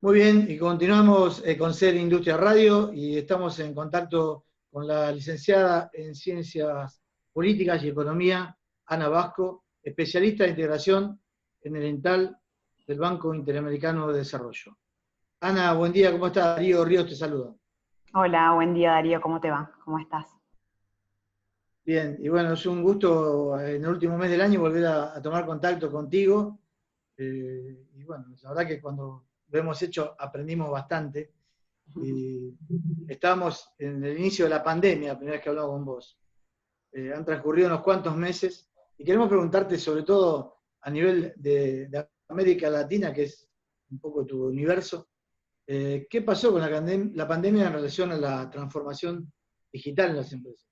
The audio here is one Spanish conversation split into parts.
Muy bien, y continuamos con SER Industria Radio y estamos en contacto con la licenciada en Ciencias Políticas y Economía, Ana Vasco, especialista de integración en el ENTAL del Banco Interamericano de Desarrollo. Ana, buen día, ¿cómo estás? Darío Ríos te saluda. Hola, buen día Darío, ¿cómo te va? ¿Cómo estás? Bien, y bueno, es un gusto en el último mes del año volver a tomar contacto contigo. Y bueno, la verdad que cuando lo hemos hecho aprendimos bastante. Y estábamos en el inicio de la pandemia, la primera vez que hablamos con vos. Han transcurrido unos cuantos meses y queremos preguntarte sobre todo a nivel de América Latina, que es un poco tu universo, ¿qué pasó con la pandemia en relación a la transformación digital en las empresas?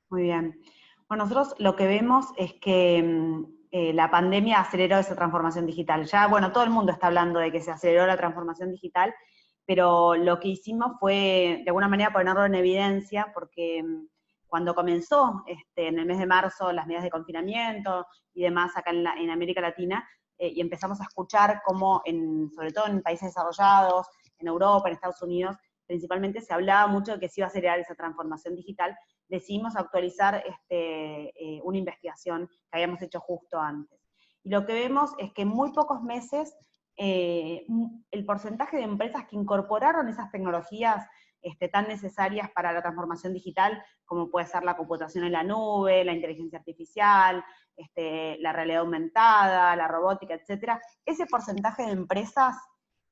Muy bien. Bueno, nosotros lo que vemos es que la pandemia aceleró esa transformación digital. Ya, bueno, todo el mundo está hablando de que se aceleró la transformación digital, pero lo que hicimos fue, de alguna manera, ponerlo en evidencia, porque cuando comenzó en el mes de marzo las medidas de confinamiento y demás acá en América Latina, y empezamos a escuchar cómo, sobre todo en países desarrollados, en Europa, en Estados Unidos, principalmente se hablaba mucho de que se iba a acelerar esa transformación digital, decidimos actualizar una investigación que habíamos hecho justo antes. Y lo que vemos es que en muy pocos meses el porcentaje de empresas que incorporaron esas tecnologías tan necesarias para la transformación digital, como puede ser la computación en la nube, la inteligencia artificial, la realidad aumentada, la robótica, etcétera, ese porcentaje de empresas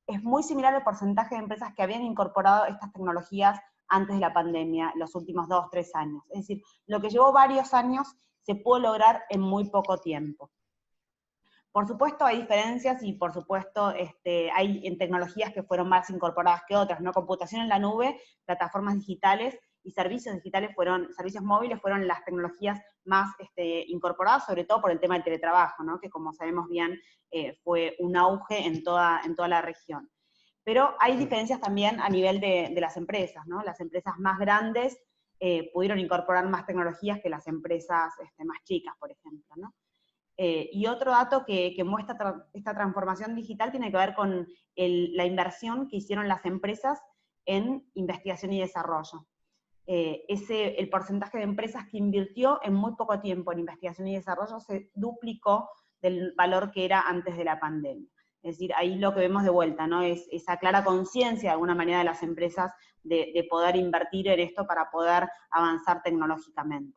es muy similar al porcentaje de empresas que habían incorporado estas tecnologías antes de la pandemia, los últimos 2, 3 años. Es decir, lo que llevó varios años se pudo lograr en muy poco tiempo. Por supuesto hay diferencias y por supuesto hay en tecnologías que fueron más incorporadas que otras, ¿no? Computación en la nube, plataformas digitales y servicios digitales servicios móviles fueron las tecnologías más incorporadas, sobre todo por el tema del teletrabajo, ¿no? Que como sabemos bien fue un auge en toda la región. Pero hay diferencias también a nivel de las empresas, ¿no? Las empresas más grandes pudieron incorporar más tecnologías que las empresas más chicas, por ejemplo, ¿no? Y otro dato que muestra esta transformación digital tiene que ver con la inversión que hicieron las empresas en investigación y desarrollo. El porcentaje de empresas que invirtió en muy poco tiempo en investigación y desarrollo se duplicó del valor que era antes de la pandemia. Es decir, ahí lo que vemos de vuelta, ¿no? Es esa clara conciencia de alguna manera de las empresas de poder invertir en esto para poder avanzar tecnológicamente.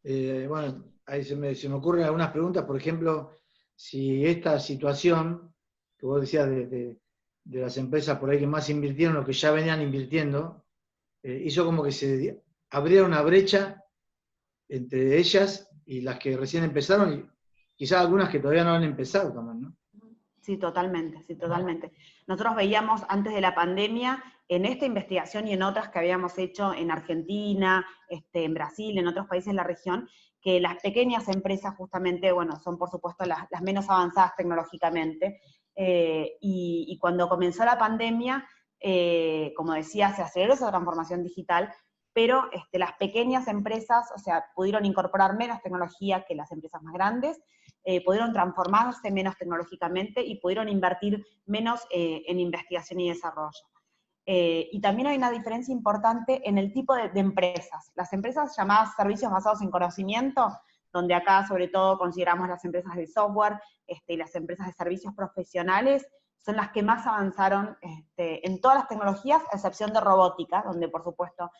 Bueno, ahí se me ocurren algunas preguntas, por ejemplo, si esta situación que vos decías de las empresas por ahí que más invirtieron o que ya venían invirtiendo, hizo como que se abriera una brecha entre ellas y las que recién empezaron, y quizás algunas que todavía no han empezado también, ¿no? Sí, totalmente, sí, totalmente. Nosotros veíamos antes de la pandemia, en esta investigación y en otras que habíamos hecho en Argentina, en Brasil, en otros países de la región, que las pequeñas empresas justamente, bueno, son por supuesto las menos avanzadas tecnológicamente, y cuando comenzó la pandemia, como decía, se aceleró esa transformación digital, pero las pequeñas empresas, o sea, pudieron incorporar menos tecnología que las empresas más grandes, pudieron transformarse menos tecnológicamente y pudieron invertir menos en investigación y desarrollo. Y también hay una diferencia importante en el tipo de empresas. Las empresas llamadas servicios basados en conocimiento, donde acá sobre todo consideramos las empresas de software y las empresas de servicios profesionales, son las que más avanzaron en todas las tecnologías, a excepción de robótica, donde por supuesto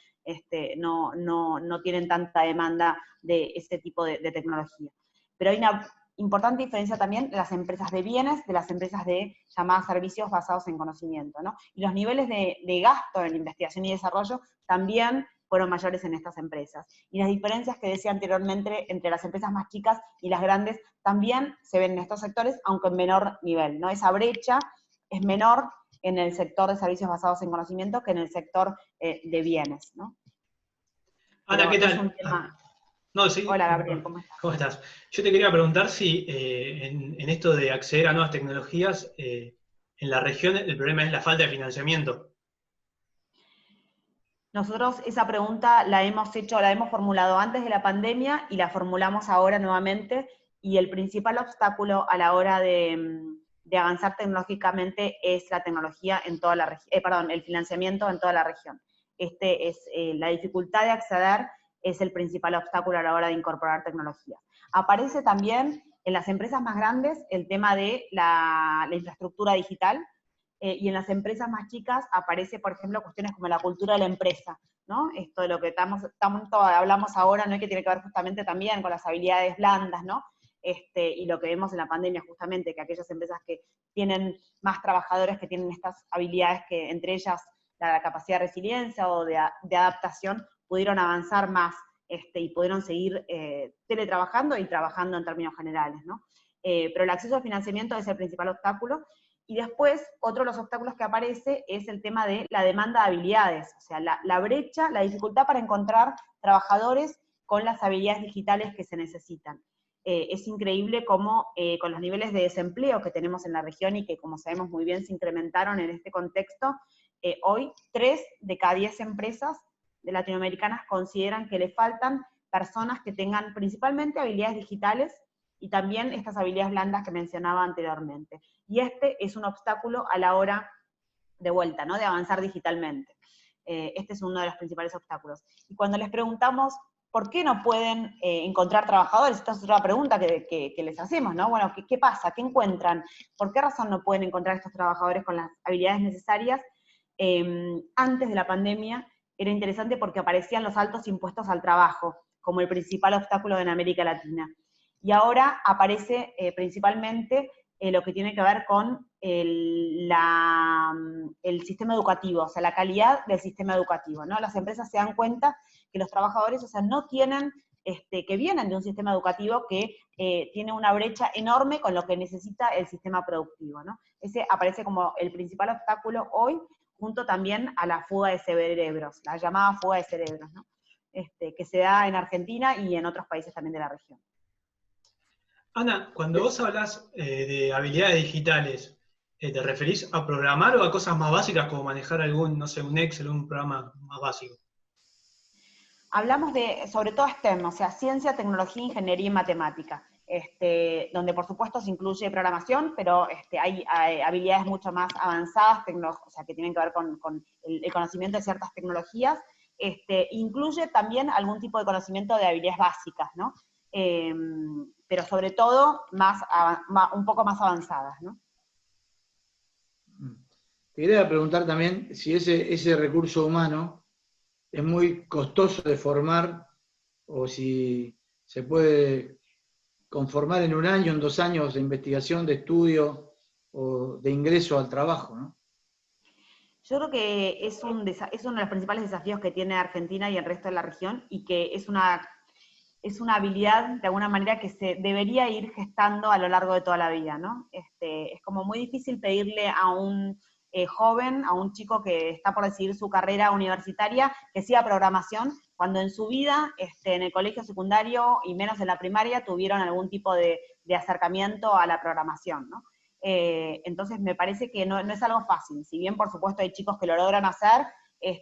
no tienen tanta demanda de ese tipo de tecnología. Pero hay una importante diferencia también de las empresas de bienes, de las empresas de llamadas servicios basados en conocimiento, ¿no? Y los niveles de gasto en investigación y desarrollo también fueron mayores en estas empresas. Y las diferencias que decía anteriormente entre las empresas más chicas y las grandes también se ven en estos sectores, aunque en menor nivel, ¿no? Esa brecha es menor en el sector de servicios basados en conocimiento que en el sector de bienes, ¿no? Ana, ¿qué tal? No, sí. Hola, Gabriel, ¿cómo estás? ¿Cómo estás? Yo te quería preguntar si en esto de acceder a nuevas tecnologías, en la región el problema es la falta de financiamiento. Nosotros esa pregunta la hemos formulado antes de la pandemia y la formulamos ahora nuevamente, y el principal obstáculo a la hora de de avanzar tecnológicamente es la tecnología en toda la región, el financiamiento en toda la región. La dificultad de acceder es el principal obstáculo a la hora de incorporar tecnología. Aparece también en las empresas más grandes el tema de la infraestructura digital, y en las empresas más chicas aparece, por ejemplo, cuestiones como la cultura de la empresa, ¿no? Esto de lo que hablamos ahora, ¿no? Que tiene que ver justamente también con las habilidades blandas, ¿no? Y lo que vemos en la pandemia justamente, que aquellas empresas que tienen más trabajadores que tienen estas habilidades, que entre ellas la capacidad de resiliencia o de adaptación, pudieron avanzar más y pudieron seguir teletrabajando y trabajando en términos generales, ¿no? Pero el acceso al financiamiento es el principal obstáculo. Y después, otro de los obstáculos que aparece es el tema de la demanda de habilidades, o sea, la brecha, la dificultad para encontrar trabajadores con las habilidades digitales que se necesitan. Es increíble cómo con los niveles de desempleo que tenemos en la región y que, como sabemos muy bien, se incrementaron en este contexto, hoy 3 de cada 10 empresas latinoamericanas consideran que le faltan personas que tengan principalmente habilidades digitales y también estas habilidades blandas que mencionaba anteriormente. Y este es un obstáculo a la hora de vuelta, ¿no? De avanzar digitalmente. Este es uno de los principales obstáculos. Y cuando les preguntamos por qué no pueden encontrar trabajadores, esta es otra pregunta que les hacemos, ¿no? Bueno, ¿qué pasa? ¿Qué encuentran? ¿Por qué razón no pueden encontrar estos trabajadores con las habilidades necesarias? Antes de la pandemia era interesante porque aparecían los altos impuestos al trabajo como el principal obstáculo en América Latina. Y ahora aparece principalmente lo que tiene que ver con el sistema educativo, o sea, la calidad del sistema educativo, ¿no? Las empresas se dan cuenta que los trabajadores, o sea, no tienen, que vienen de un sistema educativo que tiene una brecha enorme con lo que necesita el sistema productivo, ¿no? Ese aparece como el principal obstáculo hoy, junto también a la fuga de cerebros, la llamada fuga de cerebros, ¿no? Que se da en Argentina y en otros países también de la región. Ana, cuando vos hablas de habilidades digitales, ¿te referís a programar o a cosas más básicas como manejar algún, no sé, un Excel, un programa más básico? Hablamos de, sobre todo STEM, o sea, ciencia, tecnología, ingeniería y matemática, donde por supuesto se incluye programación, pero hay habilidades mucho más avanzadas, o sea, que tienen que ver con el conocimiento de ciertas tecnologías. Incluye también algún tipo de conocimiento de habilidades básicas, ¿no? Pero sobre todo un poco más avanzadas, ¿no? Te quería preguntar también si ese recurso humano es muy costoso de formar o si se puede conformar en 1 año, en 2 años de investigación, de estudio o de ingreso al trabajo, ¿no? Yo creo que es uno de los principales desafíos que tiene Argentina y el resto de la región, y que es una habilidad, de alguna manera, que se debería ir gestando a lo largo de toda la vida, ¿no? Es como muy difícil pedirle a un joven, a un chico que está por decidir su carrera universitaria, que siga programación, cuando en su vida, en el colegio secundario, y menos en la primaria, tuvieron algún tipo de acercamiento a la programación, ¿no? Entonces me parece que no es algo fácil, si bien por supuesto hay chicos que lo logran hacer,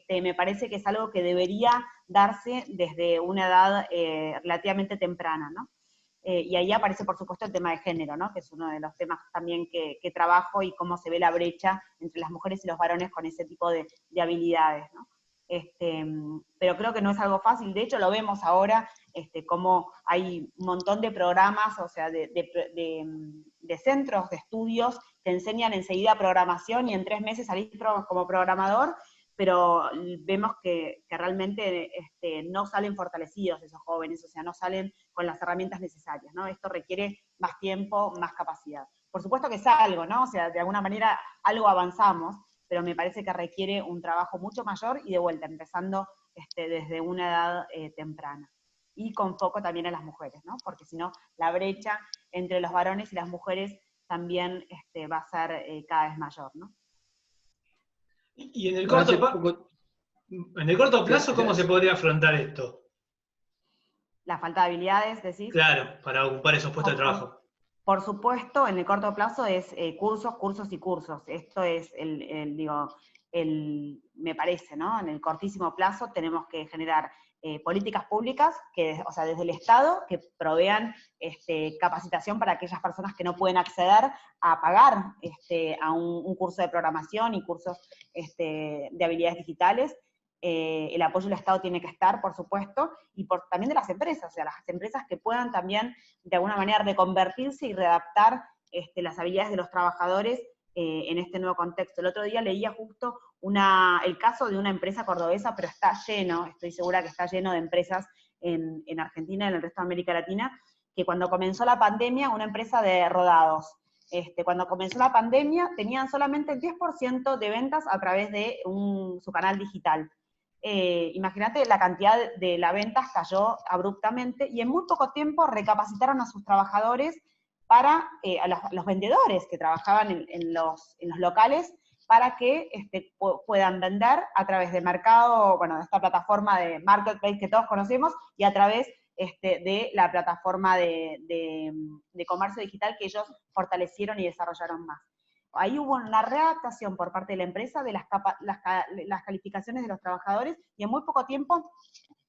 me parece que es algo que debería darse desde una edad relativamente temprana, ¿no? Y ahí aparece por supuesto el tema de género, ¿no? Que es uno de los temas también que trabajo, y cómo se ve la brecha entre las mujeres y los varones con ese tipo de habilidades, ¿no? Pero creo que no es algo fácil, de hecho lo vemos ahora, como hay un montón de programas, o sea, de centros de estudios que enseñan enseguida programación y en 3 meses salís como programador, pero vemos que realmente no salen fortalecidos esos jóvenes, o sea, no salen con las herramientas necesarias, ¿no? Esto requiere más tiempo, más capacidad. Por supuesto que es algo, ¿no? O sea, de alguna manera algo avanzamos, pero me parece que requiere un trabajo mucho mayor y de vuelta, empezando desde una edad temprana. Y con foco también a las mujeres, ¿no? Porque si no, la brecha entre los varones y las mujeres también va a ser cada vez mayor, ¿no? Y en el corto plazo, ¿cómo se podría afrontar esto? La falta de habilidades, decís. Claro, para ocupar esos puestos de trabajo. Por supuesto, en el corto plazo es cursos, cursos y cursos. Esto es me parece, ¿no? En el cortísimo plazo tenemos que generar políticas públicas, o sea, desde el Estado, que provean capacitación para aquellas personas que no pueden acceder a pagar a un curso de programación y cursos de habilidades digitales. El apoyo del Estado tiene que estar, por supuesto, y también de las empresas, o sea, las empresas que puedan también, de alguna manera, reconvertirse y readaptar las habilidades de los trabajadores en este nuevo contexto. El otro día leía justo el caso de una empresa cordobesa, pero está lleno, estoy segura que está lleno de empresas en Argentina y en el resto de América Latina, que cuando comenzó la pandemia, una empresa de rodados, cuando comenzó la pandemia tenían solamente el 10% de ventas a través de su canal digital. Imagínate, la cantidad de las ventas cayó abruptamente, y en muy poco tiempo recapacitaron a sus trabajadores para, a los vendedores que trabajaban en los locales, para que puedan vender a través de Mercado, bueno, de esta plataforma de Marketplace que todos conocemos, y a través de la plataforma de comercio digital que ellos fortalecieron y desarrollaron más. Ahí hubo una readaptación por parte de la empresa de las calificaciones de los trabajadores, y en muy poco tiempo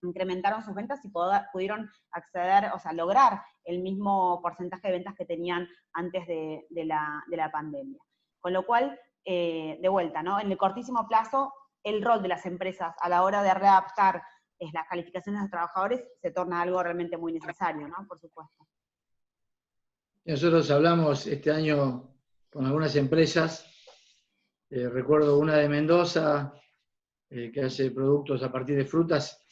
incrementaron sus ventas y pudieron acceder, o sea, lograr el mismo porcentaje de ventas que tenían antes de la pandemia. Con lo cual, de vuelta, ¿no? En el cortísimo plazo, el rol de las empresas a la hora de readaptar las calificaciones de los trabajadores se torna algo realmente muy necesario, ¿no? Por supuesto. Nosotros hablamos este año con algunas empresas, recuerdo una de Mendoza, que hace productos a partir de frutas,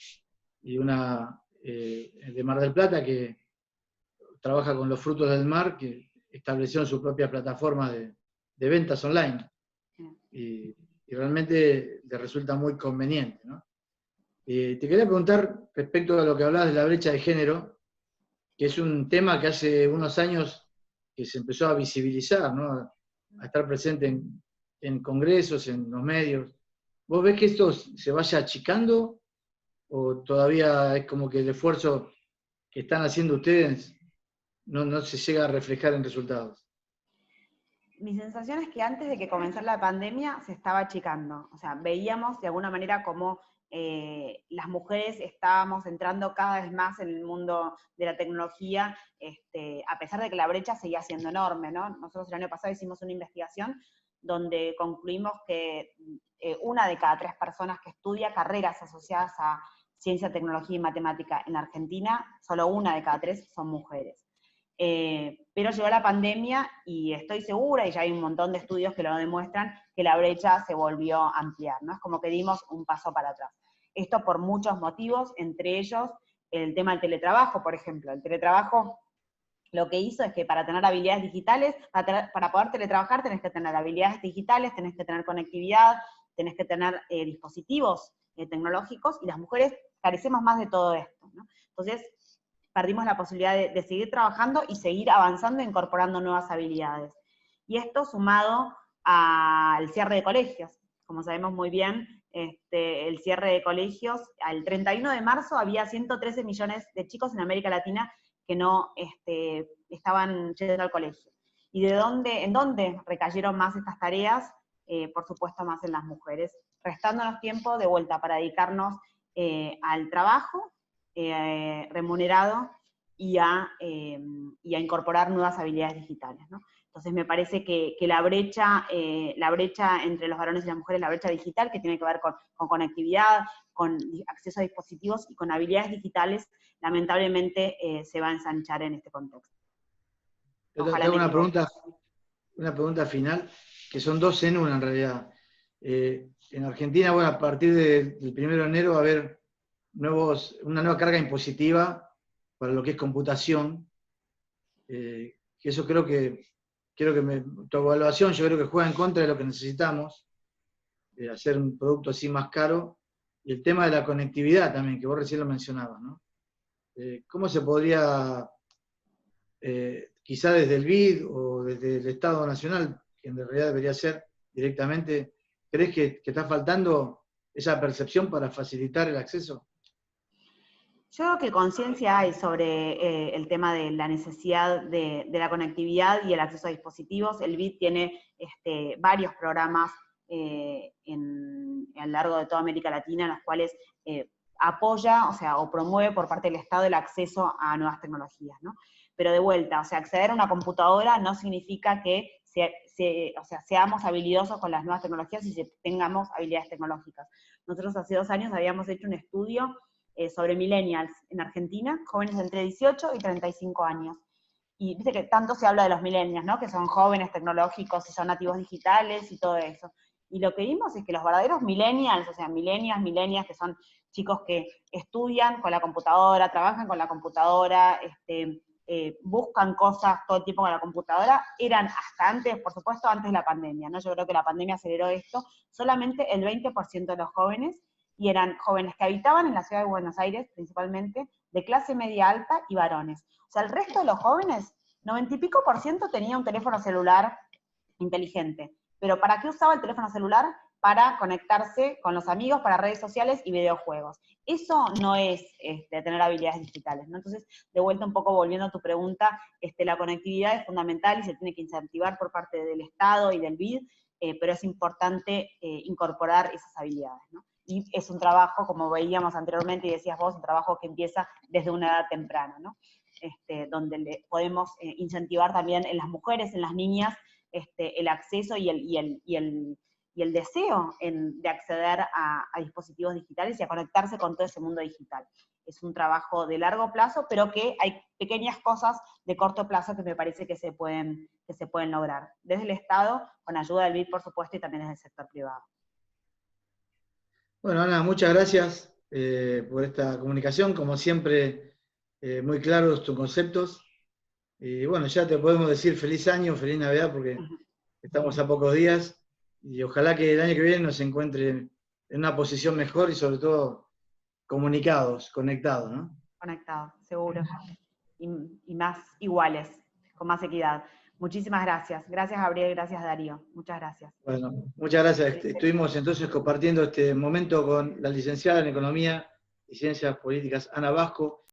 y una de Mar del Plata que trabaja con los frutos del mar, que establecieron su propia plataforma de ventas online. Y realmente les resulta muy conveniente, ¿no? Te quería preguntar respecto a lo que hablabas de la brecha de género, que es un tema que hace unos años que se empezó a visibilizar, ¿no? A estar presente en congresos, en los medios. ¿Vos ves que esto se vaya achicando, o todavía es como que el esfuerzo que están haciendo ustedes no se llega a reflejar en resultados? Mi sensación es que antes de que comenzara la pandemia se estaba achicando. O sea, veíamos de alguna manera como las mujeres estábamos entrando cada vez más en el mundo de la tecnología, a pesar de que la brecha seguía siendo enorme, ¿no? Nosotros el año pasado hicimos una investigación donde concluimos que 1 de cada 3 personas que estudia carreras asociadas a ciencia, tecnología y matemática en Argentina, solo 1 de cada 3 son mujeres. Pero llegó la pandemia y estoy segura, y ya hay un montón de estudios que lo demuestran, que la brecha se volvió a ampliar, ¿no? Es como que dimos un paso para atrás. Esto por muchos motivos, entre ellos el tema del teletrabajo, por ejemplo. El teletrabajo lo que hizo es que para tener habilidades digitales, para poder teletrabajar tenés que tener habilidades digitales, tenés que tener conectividad, tenés que tener dispositivos tecnológicos, y las mujeres carecemos más de todo esto, ¿no? Entonces, perdimos la posibilidad de seguir trabajando y seguir avanzando e incorporando nuevas habilidades. Y esto sumado al cierre de colegios. Como sabemos muy bien, el cierre de colegios, al 31 de marzo había 113 millones de chicos en América Latina que no estaban yendo al colegio. ¿Y en dónde recayeron más estas tareas? Por supuesto, más en las mujeres, restándonos tiempo de vuelta para dedicarnos al trabajo remunerado y a incorporar nuevas habilidades digitales, ¿no? Entonces me parece que la brecha entre los varones y las mujeres, la brecha digital, que tiene que ver con conectividad, con acceso a dispositivos y con habilidades digitales, lamentablemente se va a ensanchar en este contexto. Ojalá. Tengo una pregunta final, que son 2 en una en realidad. En Argentina, bueno, a partir del 1 de enero va a haber una nueva carga impositiva para lo que es computación, que eso creo que tu evaluación yo creo que juega en contra de lo que necesitamos, hacer un producto así más caro, y el tema de la conectividad también, que vos recién lo mencionabas, ¿no? ¿Cómo se podría, quizá desde el BID o desde el Estado Nacional, que en realidad debería ser directamente, crees que está faltando esa percepción para facilitar el acceso? Yo creo que conciencia hay sobre el tema de la necesidad de la conectividad y el acceso a dispositivos. El BID tiene varios programas a lo largo de toda América Latina, en los cuales apoya, o sea, o promueve por parte del Estado el acceso a nuevas tecnologías, ¿no? Pero de vuelta, o sea, acceder a una computadora no significa que o sea, seamos habilidosos con las nuevas tecnologías y tengamos habilidades tecnológicas. Nosotros hace 2 años habíamos hecho un estudio sobre millennials en Argentina, jóvenes de entre 18 y 35 años. Y viste que tanto se habla de los millennials, ¿no? Que son jóvenes tecnológicos y son nativos digitales y todo eso. Y lo que vimos es que los verdaderos millennials, o sea, millennials, que son chicos que estudian con la computadora, trabajan con la computadora, buscan cosas todo el tiempo con la computadora, eran hasta antes, por supuesto, antes de la pandemia, ¿no? Yo creo que la pandemia aceleró esto, solamente el 20% de los jóvenes, y eran jóvenes que habitaban en la ciudad de Buenos Aires, principalmente, de clase media alta y varones. O sea, el resto de los jóvenes, 90 y pico % tenía un teléfono celular inteligente. ¿Pero para qué usaba el teléfono celular? Para conectarse con los amigos, para redes sociales y videojuegos. Eso no es tener habilidades digitales, ¿no? Entonces, de vuelta un poco volviendo a tu pregunta, la conectividad es fundamental y se tiene que incentivar por parte del Estado y del BID, pero es importante incorporar esas habilidades, ¿no? Y es un trabajo, como veíamos anteriormente y decías vos, un trabajo que empieza desde una edad temprana, ¿no? Donde podemos incentivar también en las mujeres, en las niñas, el acceso y el deseo de acceder a dispositivos digitales y a conectarse con todo ese mundo digital. Es un trabajo de largo plazo, pero que hay pequeñas cosas de corto plazo que me parece que se pueden lograr. Desde el Estado, con ayuda del BID, por supuesto, y también desde el sector privado. Bueno, Ana, muchas gracias por esta comunicación. Como siempre, muy claros tus conceptos. Y bueno, ya te podemos decir feliz año, feliz Navidad, porque estamos a pocos días. Y ojalá que el año que viene nos encuentre en una posición mejor y sobre todo comunicados, conectados, ¿no? Conectados, seguro. Y más iguales, con más equidad. Muchísimas gracias. Gracias, Gabriel, gracias, Darío. Muchas gracias. Bueno, muchas gracias. Estuvimos entonces compartiendo este momento con la licenciada en Economía y Ciencias Políticas, Ana Vasco.